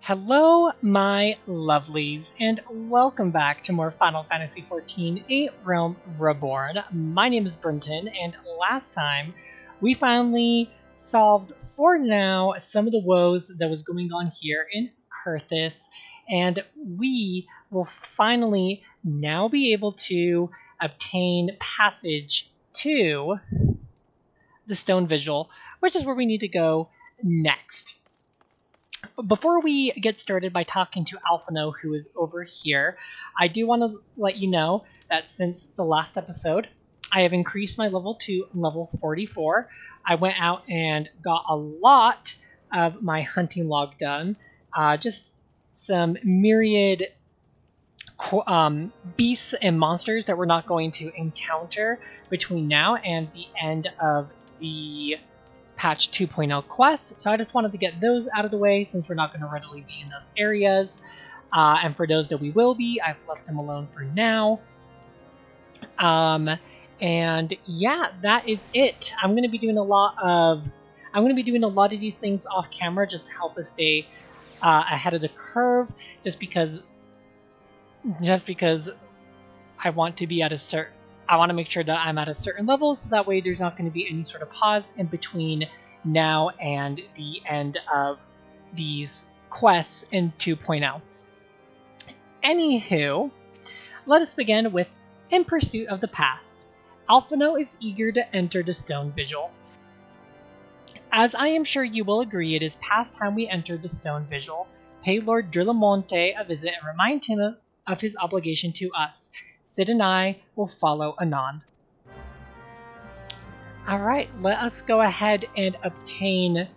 Hello, my lovelies, and welcome back to more Final Fantasy XIV 8 Realm Reborn. My name is Brenton, and last time we finally solved, for now, some of the woes that was going on here in Kurthis, and we will finally now be able to obtain passage to the Stone Vigil, which is where we need to go next. Before we get started by talking to Alphino, who is over here, I do want to let you know that since the last episode, I have increased my level to level 44. I went out and got a lot of my hunting log done. Just some myriad beasts and monsters that we're not going to encounter between now and the end of the patch 2.0 quests, so I just wanted to get those out of the way since we're not going to readily be in those areas. And for those that we will be, I've left them alone for now. And yeah, that is it. I'm going to be doing a lot of these things off camera just to help us stay ahead of the curve. Just because I want to be I want to make sure that I'm at a certain level, so that way there's not going to be any sort of pause in between now and the end of these quests in 2.0. Anywho, let us begin with In Pursuit of the Past. Alphino is eager to enter the Stone Vigil. As I am sure you will agree, it is past time we enter the Stone Vigil. Pay Lord Drillamonte a visit and remind him of his obligation to us. Sid and I will follow anon. Alright, let us go ahead and obtain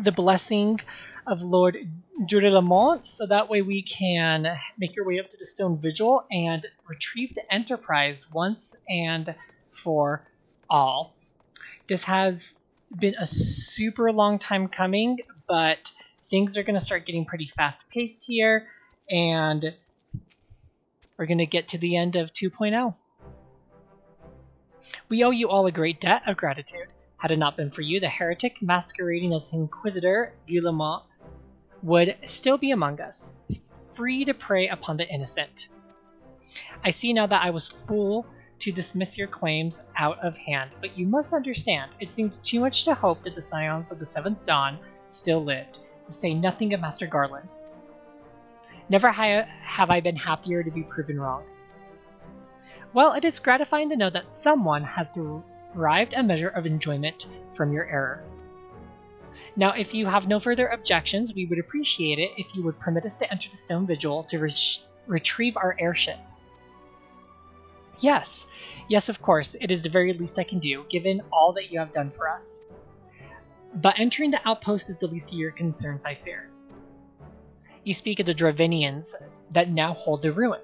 the blessing of Lord Durilamont, so that way we can make our way up to the Stone Vigil and retrieve the Enterprise once and for all. This has been a super long time coming, but things are going to start getting pretty fast-paced here, and we're going to get to the end of 2.0. We owe you all a great debt of gratitude. Had it not been for you, the heretic masquerading as Inquisitor Guillemot would still be among us, free to prey upon the innocent. I see now that I was fool to dismiss your claims out of hand, but you must understand, it seemed too much to hope that the scions of the Seventh Dawn still lived, to say nothing of Master Garland. Never have I been happier to be proven wrong. Well, it is gratifying to know that someone has derived a measure of enjoyment from your error. Now, if you have no further objections, we would appreciate it if you would permit us to enter the Stone Vigil to retrieve our airship. Yes, of course, it is the very least I can do, given all that you have done for us. But entering the outpost is the least of your concerns, I fear. You speak of the Dravinians that now hold the ruin.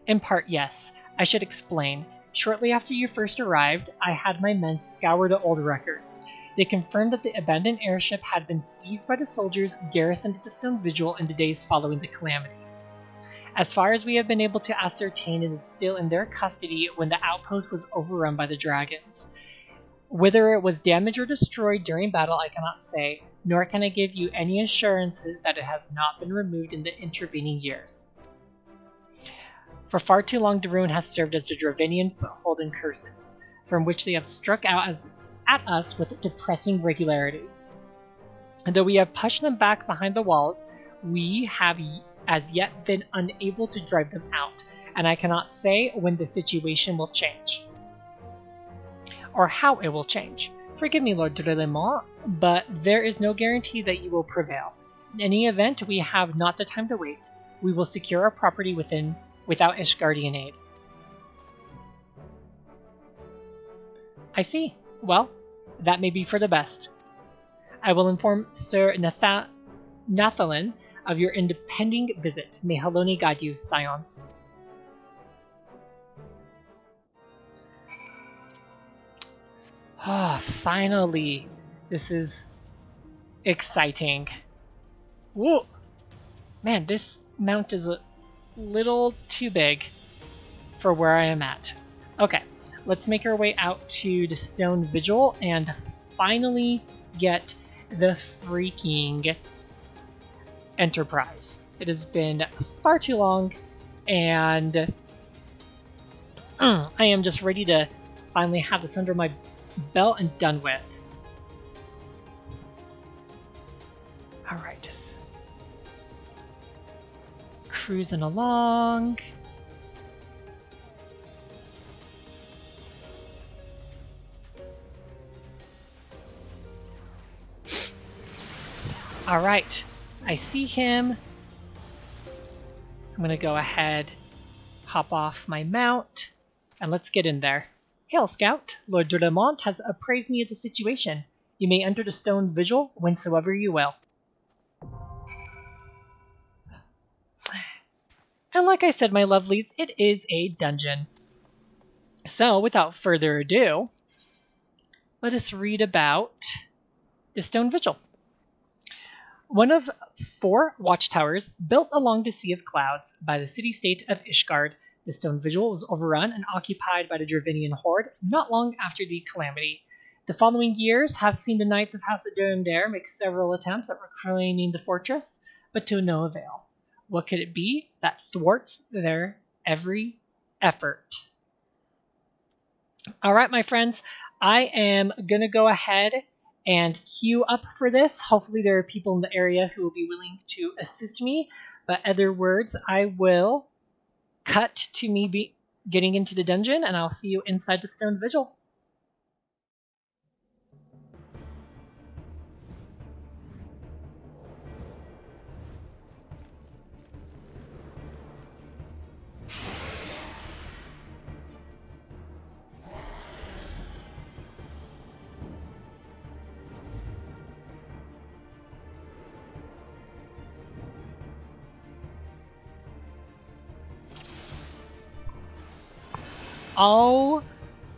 In part, yes. I should explain. Shortly after you first arrived, I had my men scour the old records. They confirmed that the abandoned airship had been seized by the soldiers garrisoned at the Stone Vigil in the days following the calamity. As far as we have been able to ascertain, it is still in their custody when the outpost was overrun by the dragons. Whether it was damaged or destroyed during battle, I cannot say, nor can I give you any assurances that it has not been removed in the intervening years. For far too long, the ruin has served as the Dravinian foothold in Kurthis, from which they have struck out at us with depressing regularity. And though we have pushed them back behind the walls, we have as yet been unable to drive them out, and I cannot say when the situation will change. Or how it will change. Forgive me, Lord Drillamonte, but there is no guarantee that you will prevail. In any event, we have not the time to wait. We will secure our property without Ishgardian aid. I see. Well, that may be for the best. I will inform Sir Nathalin of your impending visit. May Haloni guide you, scions. Ah, finally. This is exciting. Whoa! Man, this mount is a little too big for where I am at. Okay, let's make our way out to the Stone Vigil and finally get the freaking Enterprise. It has been far too long, and I am just ready to finally have this under my belt and done with. Alright, just cruising along. Alright, I see him. I'm gonna go ahead, hop off my mount, and let's get in there. Hail, Scout. Lord Dredemont has appraised me of the situation. You may enter the stone vigil whensoever you will. And like I said, my lovelies, it is a dungeon. So, without further ado, let us read about the stone vigil. One of 4 watchtowers built along the Sea of Clouds by the city-state of Ishgard, the stone vigil was overrun and occupied by the Dravinian horde not long after the calamity. The following years have seen the Knights of House of Durandare make several attempts at reclaiming the fortress, but to no avail. What could it be that thwarts their every effort? Alright, my friends, I am going to go ahead and queue up for this. Hopefully there are people in the area who will be willing to assist me, but other words, I will cut to me getting into the dungeon, and I'll see you inside the stone vigil. Oh,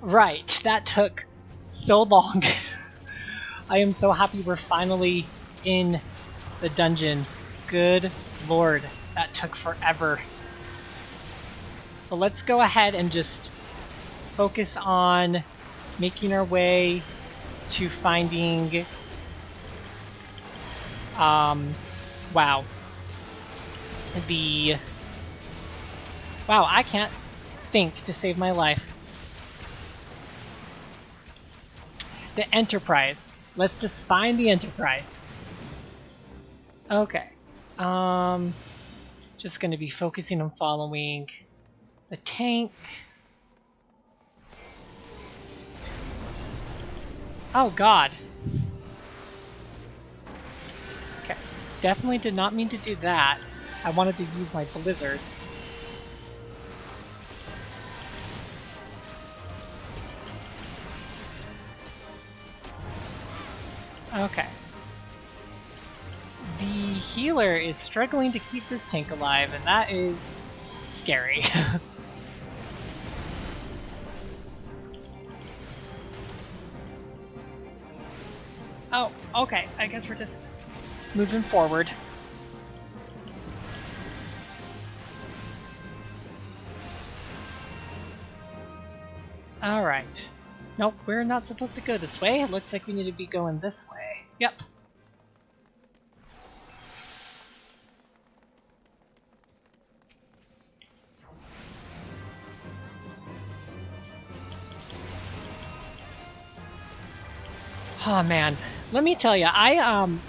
right, that took so long. I am so happy we're finally in the dungeon. Good lord, that took forever. But let's go ahead and just focus on making our way to finding... wow. Wow, I can't think to save my life. The Enterprise. Let's just find the Enterprise. Okay. Just gonna be focusing on following the tank. Oh god. Okay. Definitely did not mean to do that. I wanted to use my blizzard. Okay. The healer is struggling to keep this tank alive, and that is scary. Oh, okay. I guess we're just moving forward. Alright. Nope, we're not supposed to go this way. It looks like we need to be going this way. Yep. Oh man, let me tell you, I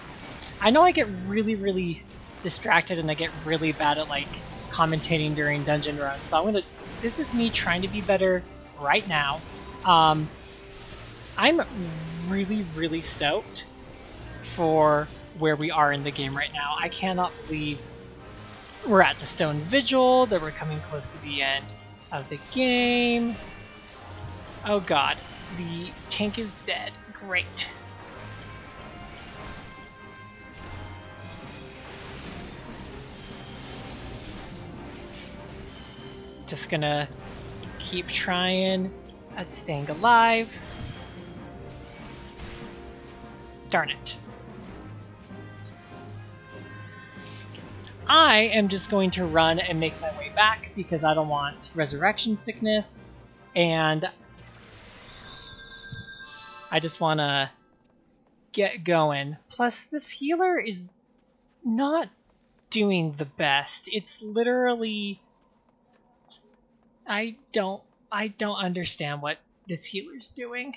know I get really distracted and I get really bad at like commentating during dungeon runs. So this is me trying to be better right now. I'm really stoked for where we are in the game right now. I cannot believe we're at the Stone Vigil, that we're coming close to the end of the game. Oh god, the tank is dead. Great. Just gonna keep trying at staying alive. Darn it. I am just going to run and make my way back because I don't want resurrection sickness, and I just want to get going. Plus, this healer is not doing the best. It's literally... I don't understand what this healer's doing.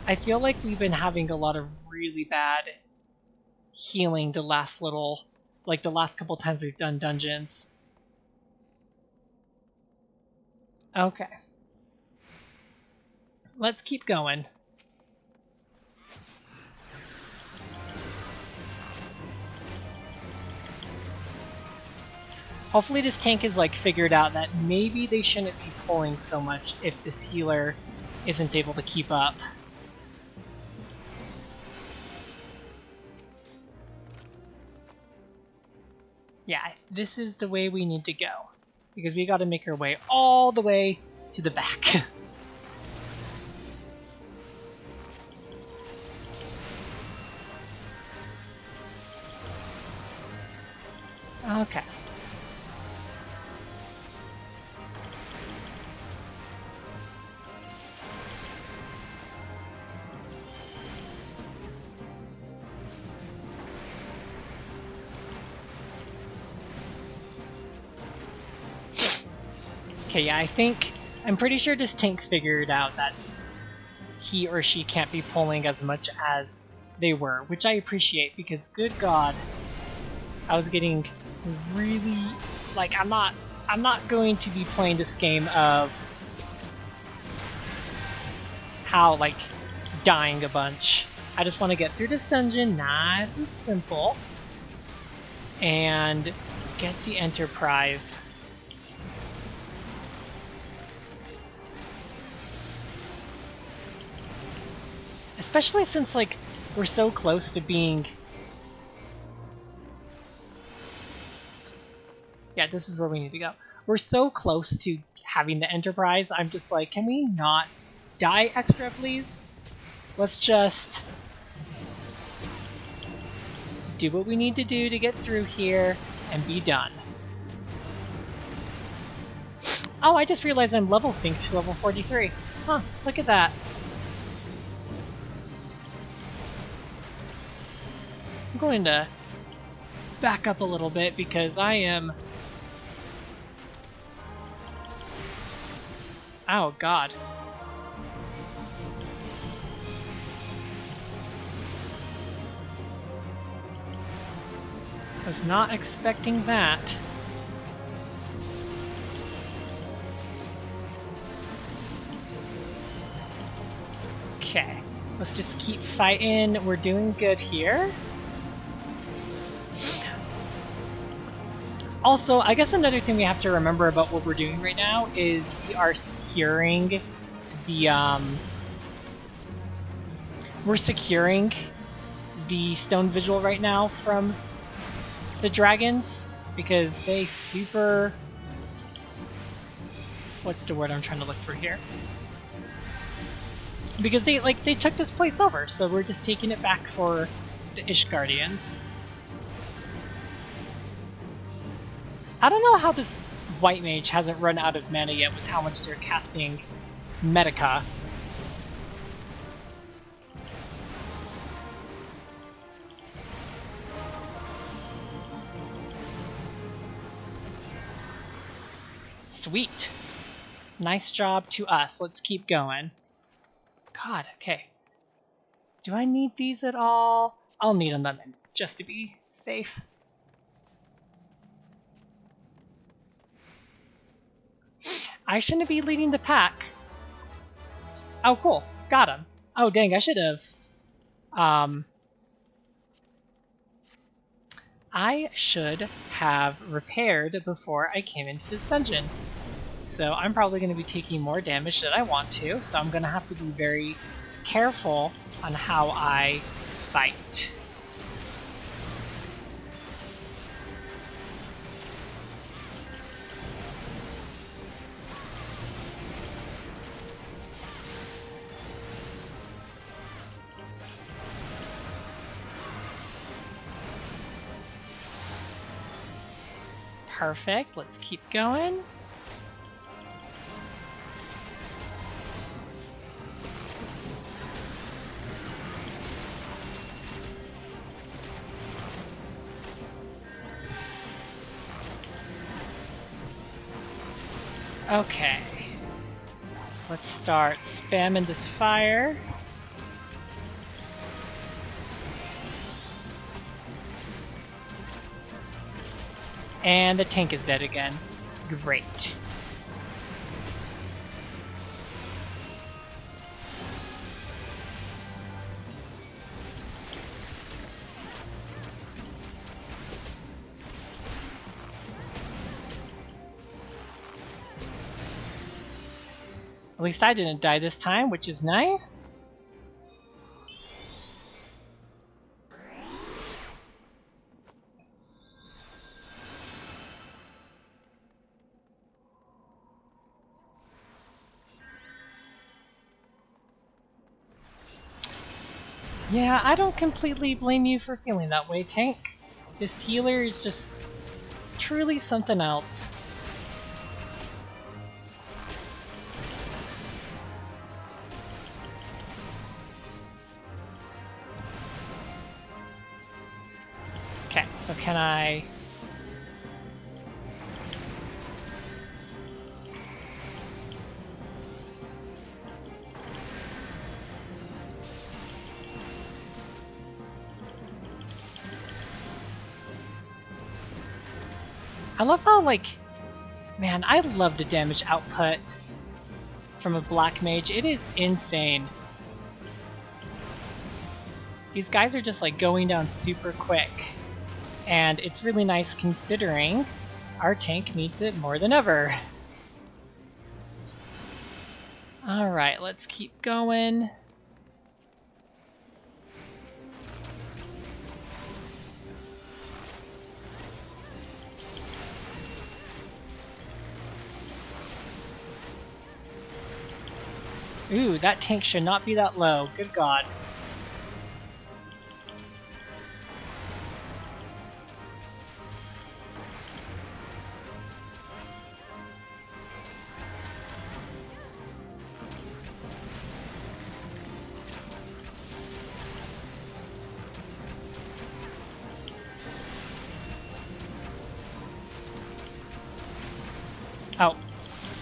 I feel like we've been having a lot of really bad healing the last couple times we've done dungeons. Okay. Let's keep going. Hopefully this tank is like figured out that maybe they shouldn't be pulling so much if this healer isn't able to keep up. Yeah, this is the way we need to go. Because we gotta make our way all the way to the back. Okay. Okay, yeah, I'm pretty sure this tank figured out that he or she can't be pulling as much as they were, which I appreciate because good god, I was getting really, like, I'm not going to be playing this game of how, like, dying a bunch. I just want to get through this dungeon nice and simple and get the Enterprise. Especially since, like, we're so close to being... Yeah, this is where we need to go. We're so close to having the Enterprise, I'm just like, can we not die extra, please? Let's just do what we need to do to get through here and be done. Oh, I just realized I'm level synced to level 43. Huh, look at that. I'm going to back up a little bit because I am... Oh god. Was not expecting that. Okay, let's just keep fighting. We're doing good here. Also, I guess another thing we have to remember about what we're doing right now is we are securing the, we're securing the stone visual right now from the dragons, because they super... What's the word I'm trying to look for here? Because they took this place over, so we're just taking it back for the Ishgardians. I don't know how this white mage hasn't run out of mana yet with how much they're casting Medica. Sweet. Nice job to us. Let's keep going. God, okay. Do I need these at all? I'll need them just to be safe. I shouldn't be leading the pack. Oh, cool. Got him. Oh, dang, I should have. I should have repaired before I came into this dungeon. So I'm probably going to be taking more damage than I want to, so I'm going to have to be very careful on how I fight. Perfect, let's keep going. Okay. Let's start spamming this fire. And the tank is dead again. Great. At least I didn't die this time, which is nice. Yeah, I don't completely blame you for feeling that way, Tank. This healer is just truly something else. Okay, so can I... I love how, like, man, I love the damage output from a black mage. It is insane. These guys are just like going down super quick. And it's really nice considering our tank needs it more than ever. Alright, let's keep going. Ooh, that tank should not be that low. Good God. Oh,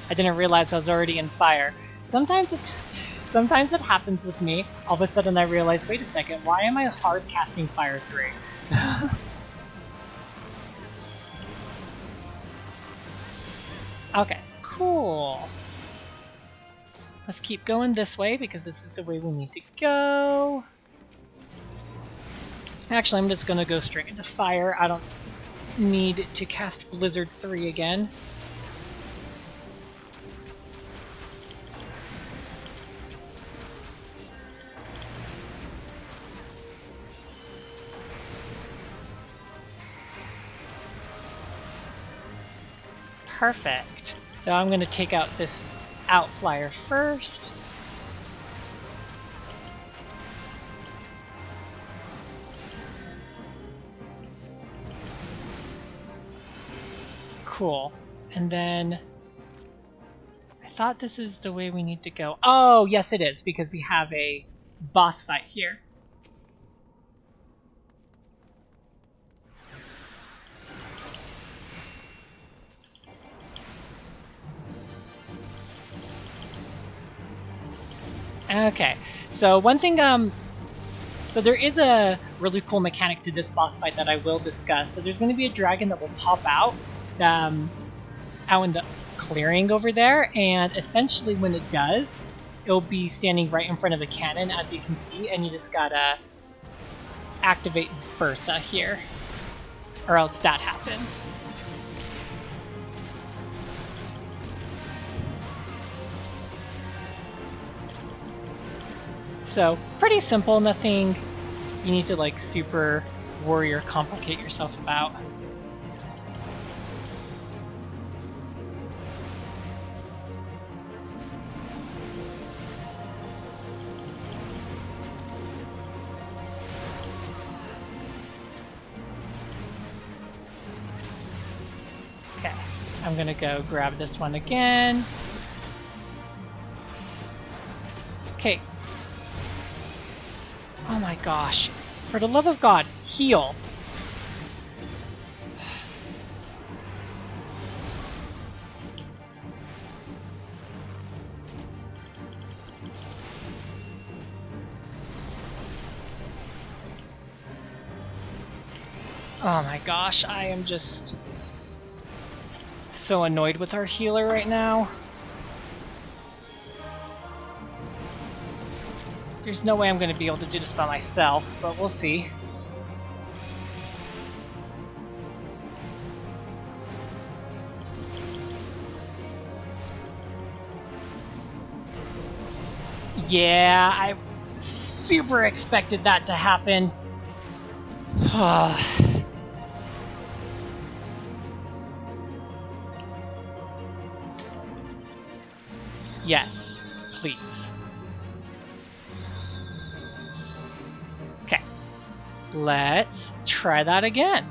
I didn't realize I was already in fire. Sometimes it happens with me. All of a sudden I realize, wait a second, why am I hard casting Fire 3? Okay, cool. Let's keep going this way because this is the way we need to go. Actually, I'm just gonna go straight into fire. I don't need to cast Blizzard 3 again. Perfect. So I'm going to take out this outflyer first. Cool. And then I thought this is the way we need to go. Oh, yes it is, because we have a boss fight here. Okay, so one thing, so there is a really cool mechanic to this boss fight that I will discuss. So there's going to be a dragon that will pop out, out in the clearing over there, and essentially when it does, it'll be standing right in front of the cannon, as you can see, and you just gotta activate Bertha here, or else that happens. So, pretty simple, nothing you need to like super worry or complicate yourself about. Okay, I'm gonna go grab this one again. Okay. Oh my gosh. For the love of God, heal. Oh my gosh, I am just so annoyed with our healer right now. There's no way I'm going to be able to do this by myself, but we'll see. Yeah, I super expected that to happen. Yes, please. Okay, let's try that again.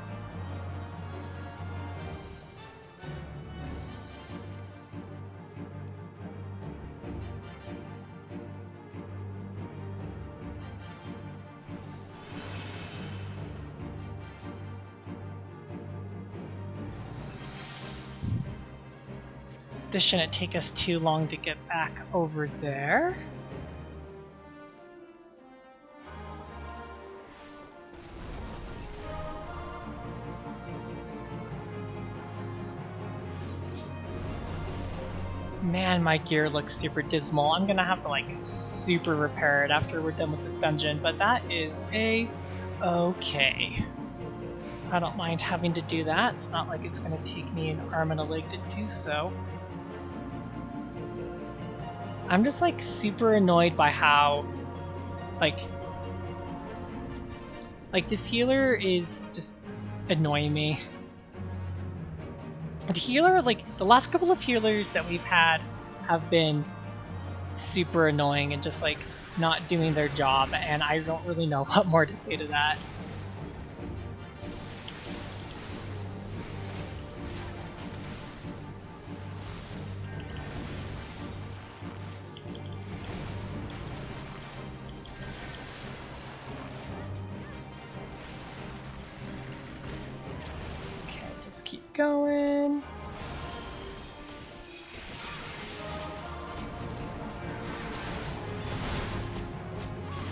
This shouldn't take us too long to get back over there. Man, my gear looks super dismal. I'm gonna have to like super repair it after we're done with this dungeon, but that is okay. I don't mind having to do that. It's not like it's gonna take me an arm and a leg to do so. I'm just like super annoyed by how like this healer is just annoying me. The healer, like the last couple of healers that we've had have been super annoying and just like not doing their job, and I don't really know what more to say to that. Keep going.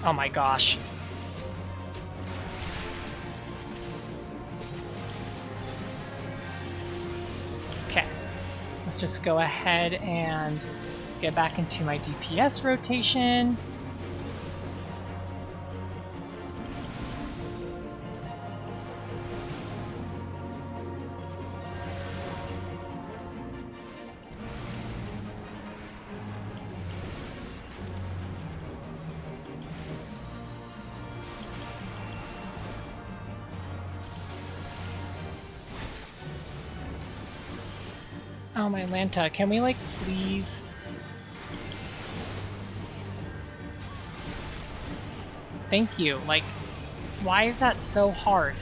Oh my gosh. Okay. Let's just go ahead and get back into my DPS rotation. Oh my Lanta, can we like please? Thank you. Like, why is that so hard?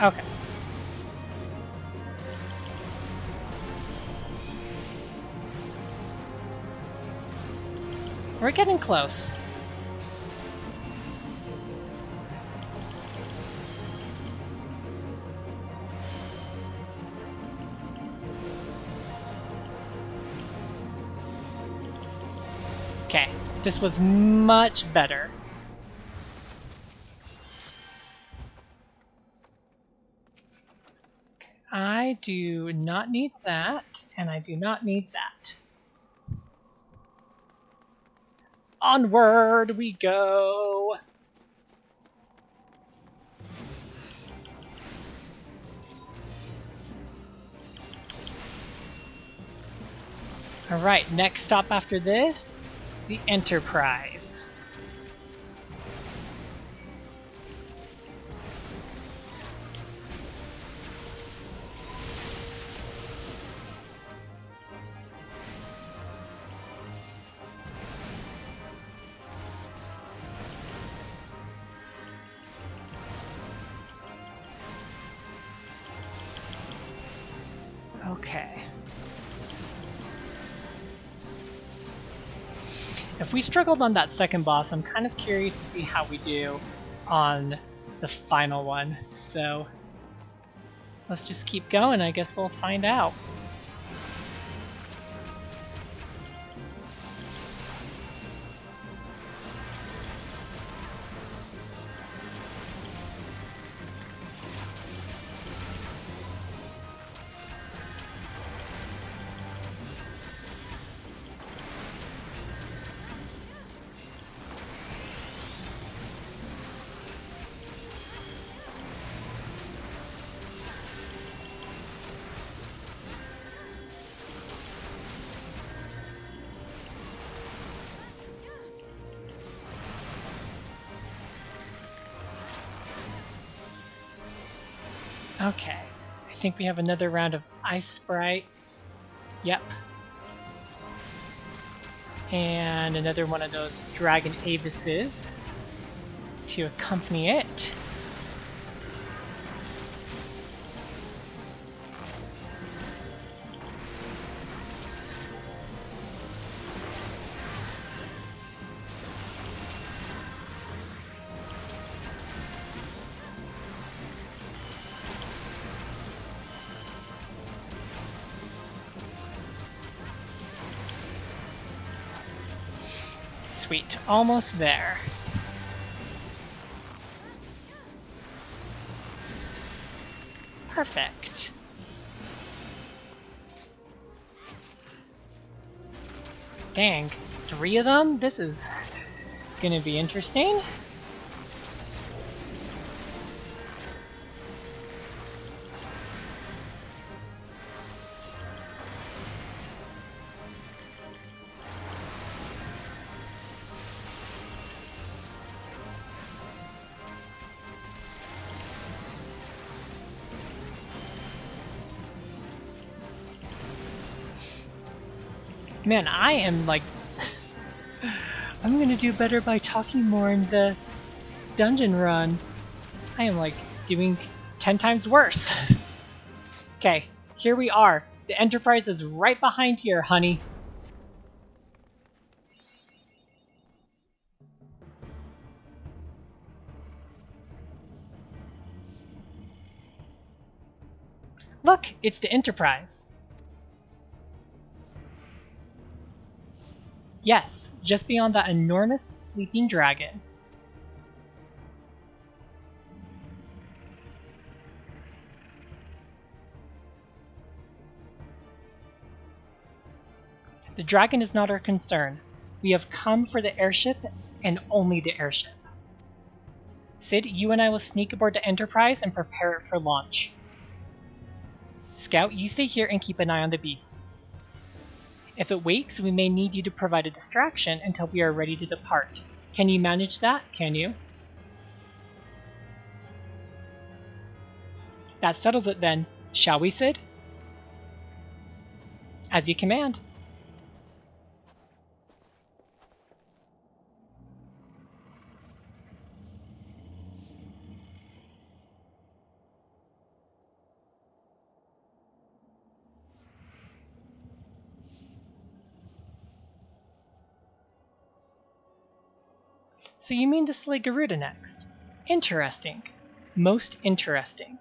Okay. We're getting close. Okay, this was much better. Okay, I do not need that, and I do not need that. Onward we go! Alright, next stop after this, the Enterprise. Okay. If we struggled on that second boss, I'm kind of curious to see how we do on the final one. So let's just keep going. I guess we'll find out. Okay, I think we have another round of ice sprites. Yep. And another one of those dragon avises to accompany it. Sweet, almost there. Perfect. Dang, 3 of them? This is gonna be interesting. Man, I am like... I'm gonna do better by talking more in the dungeon run. I am like doing 10 times worse. Okay, here we are. The Enterprise is right behind here, honey. Look, it's the Enterprise. Yes, just beyond that enormous sleeping dragon. The dragon is not our concern. We have come for the airship, and only the airship. Sid, you and I will sneak aboard the Enterprise and prepare it for launch. Scout, you stay here and keep an eye on the beast. If it wakes, we may need you to provide a distraction until we are ready to depart. Can you manage that? Can you? That settles it then. Shall we, Sid? As you command. So you mean to slay Garuda next? Interesting. Most interesting.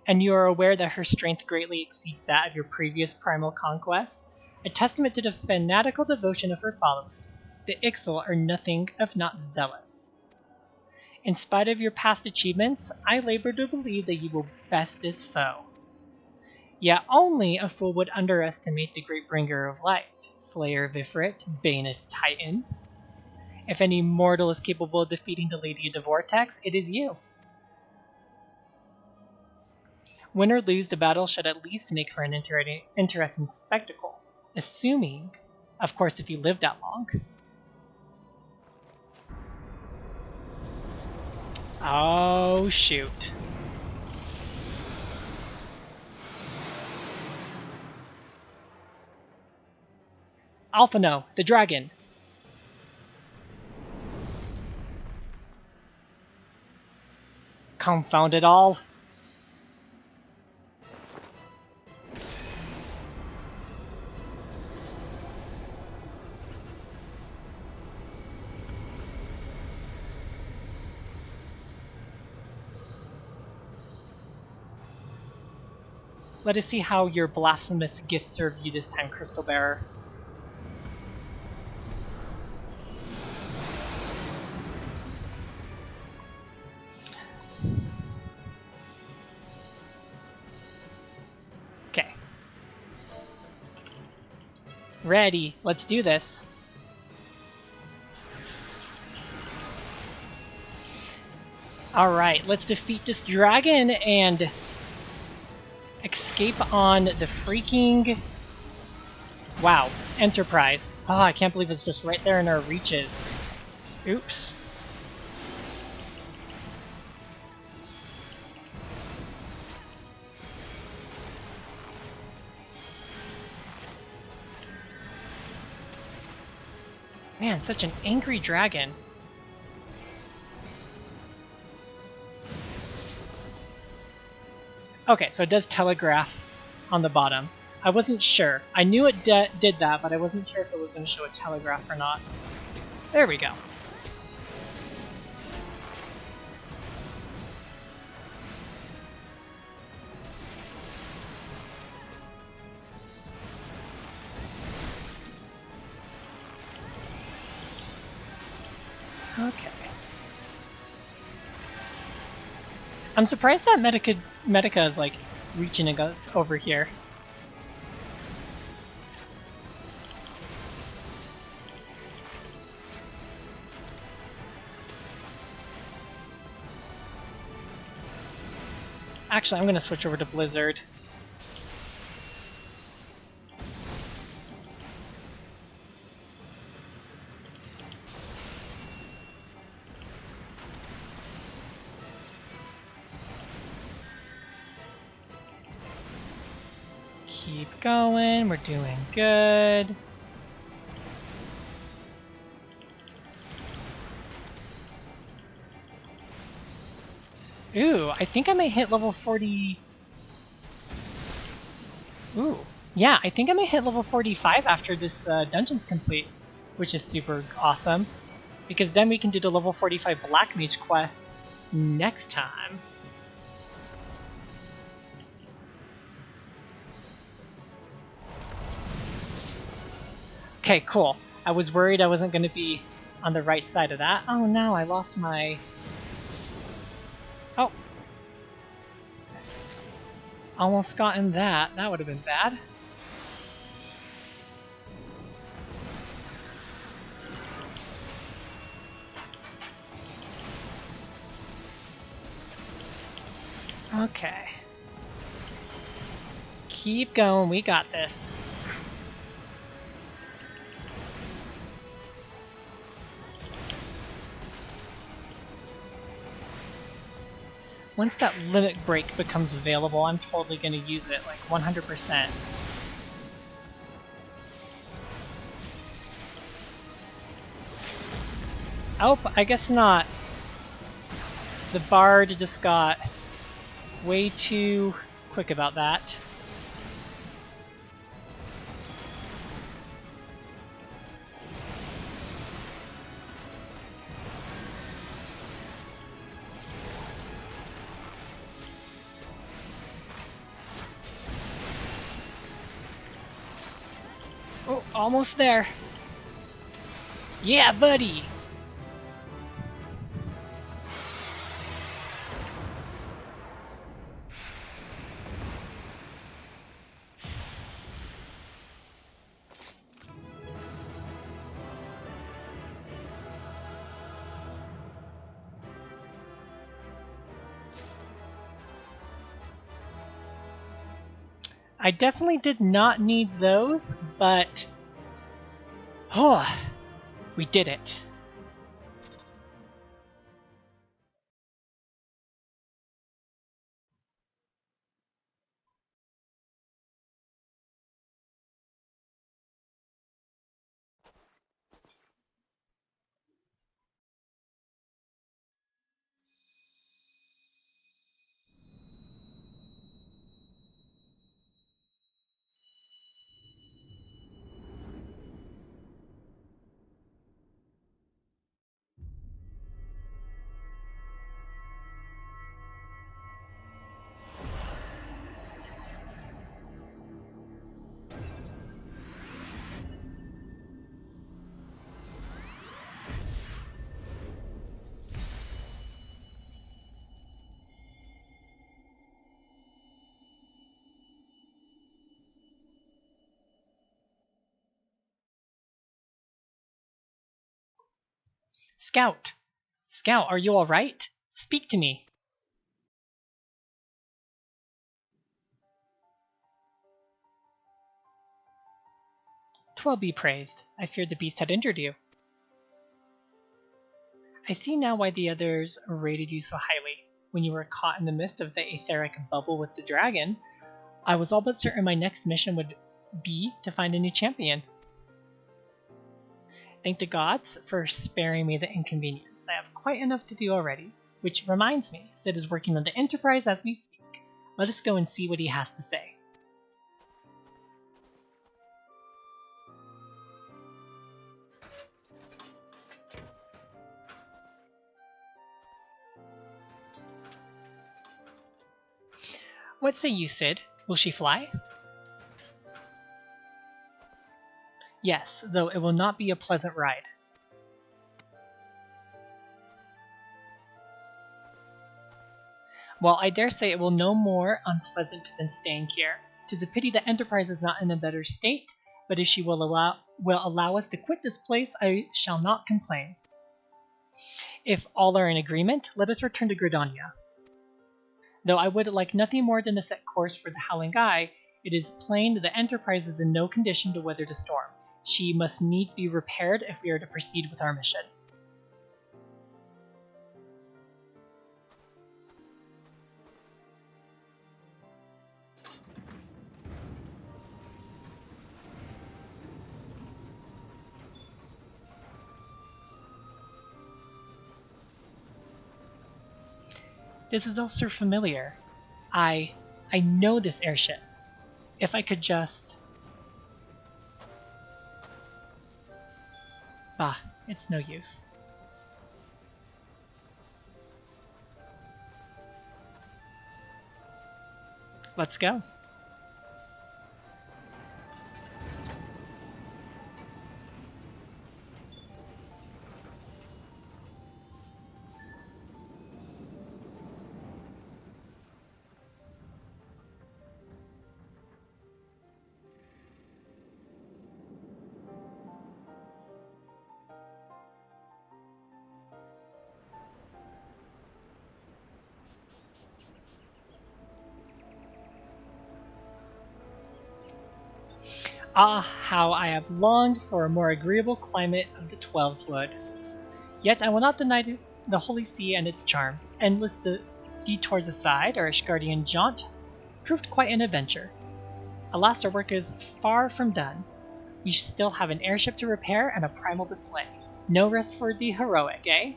And you are aware that her strength greatly exceeds that of your previous primal conquests, a testament to the fanatical devotion of her followers. The Ixal are nothing if not zealous. In spite of your past achievements, I labor to believe that you will best this foe. Yet only a fool would underestimate the great bringer of light, slayer of Ifrit, bane of Titan. If any mortal is capable of defeating the Lady of the Vortex, it is you. Win or lose, the battle should at least make for an interesting spectacle. Assuming, of course, if you live that long. Oh, shoot. Alphano, the dragon. Confound it all. Let us see how your blasphemous gifts serve you this time, Crystal Bearer. Okay. Ready. Let's do this. Alright, let's defeat this dragon and escape on the freaking... Wow, Enterprise. Oh, I can't believe it's just right there in our reaches. Oops. Man, such an angry dragon. Okay, so it does telegraph on the bottom. I wasn't sure. I knew it did that, but I wasn't sure if it was going to show a telegraph or not. There we go. Okay. I'm surprised that Medica is like reaching us over here. Actually, I'm going to switch over to Blizzard. Keep going, we're doing good. Ooh, I think I may hit level 40... Ooh, yeah, I think I may hit level 45 after this dungeon's complete, which is super awesome. Because then we can do the level 45 Black Mage quest next time. Okay, cool. I was worried I wasn't going to be on the right side of that. Oh no, I lost my... Oh. Almost gotten that. That would have been bad. Okay. Keep going, we got this. Once that limit break becomes available, I'm totally going to use it, like 100%. Oh, I guess not. The bard just got way too quick about that. Oh, almost there. Yeah, buddy! I definitely did not need those, but... Oh, we did it. Scout! Scout, are you alright? Speak to me. "'Twill be praised. I feared the beast had injured you." "I see now why the others rated you so highly. When you were caught in the midst of the etheric bubble with the dragon, I was all but certain my next mission would be to find a new champion. Thank the gods for sparing me the inconvenience. I have quite enough to do already. Which reminds me, Sid is working on the Enterprise as we speak. Let us go and see what he has to say." "What say you, Sid? Will she fly?" "Yes, though it will not be a pleasant ride." "Well, I dare say it will no more unpleasant than staying here. 'Tis a pity the Enterprise is not in a better state, but if she will allow us to quit this place, I shall not complain. If all are in agreement, let us return to Gridonia. Though I would like nothing more than to set course for the Howling Eye, it is plain that the Enterprise is in no condition to weather the storm. She must needs be repaired if we are to proceed with our mission." "This is also familiar. I know this airship. If I could just..." Bah, it's no use. Let's go. Ah, how I have longed for a more agreeable climate of the Twelveswood. Yet I will not deny the Holy See and its charms. Endless detours aside, our Ishgardian jaunt proved quite an adventure. Alas, our work is far from done. We still have an airship to repair and a primal to slay. No rest for the heroic, eh?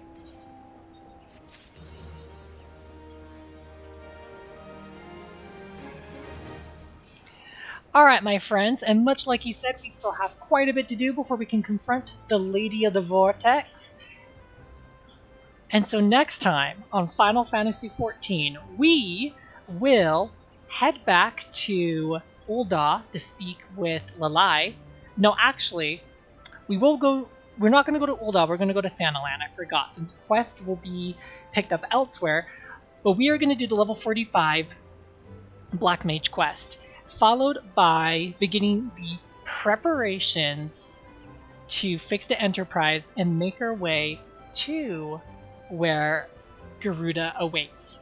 Alright, my friends, and much like he said, we still have quite a bit to do before we can confront the Lady of the Vortex. And so next time on Final Fantasy XIV, we will head back to Ul'dah to speak with Lalai. No, actually, we're not going to go to Ul'dah, we're going to go to Thanalan, I forgot. The quest will be picked up elsewhere, but we are going to do the level 45 Black Mage quest, followed by beginning the preparations to fix the Enterprise and make our way to where Garuda awaits.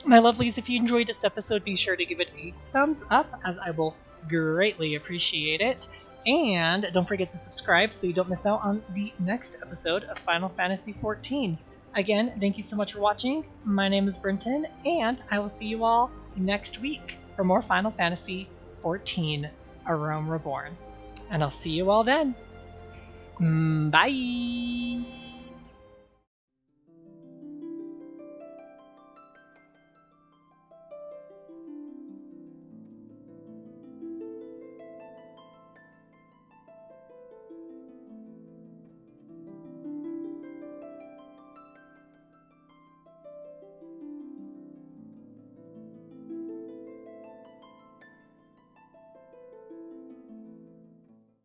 My lovelies, if you enjoyed this episode, be sure to give it a thumbs up, as I will greatly appreciate it. And don't forget to subscribe so you don't miss out on the next episode of Final Fantasy XIV. Again, thank you so much for watching. My name is Brenton, and I will see you all next week for more Final Fantasy XIV, A Realm Reborn. And I'll see you all then. Bye!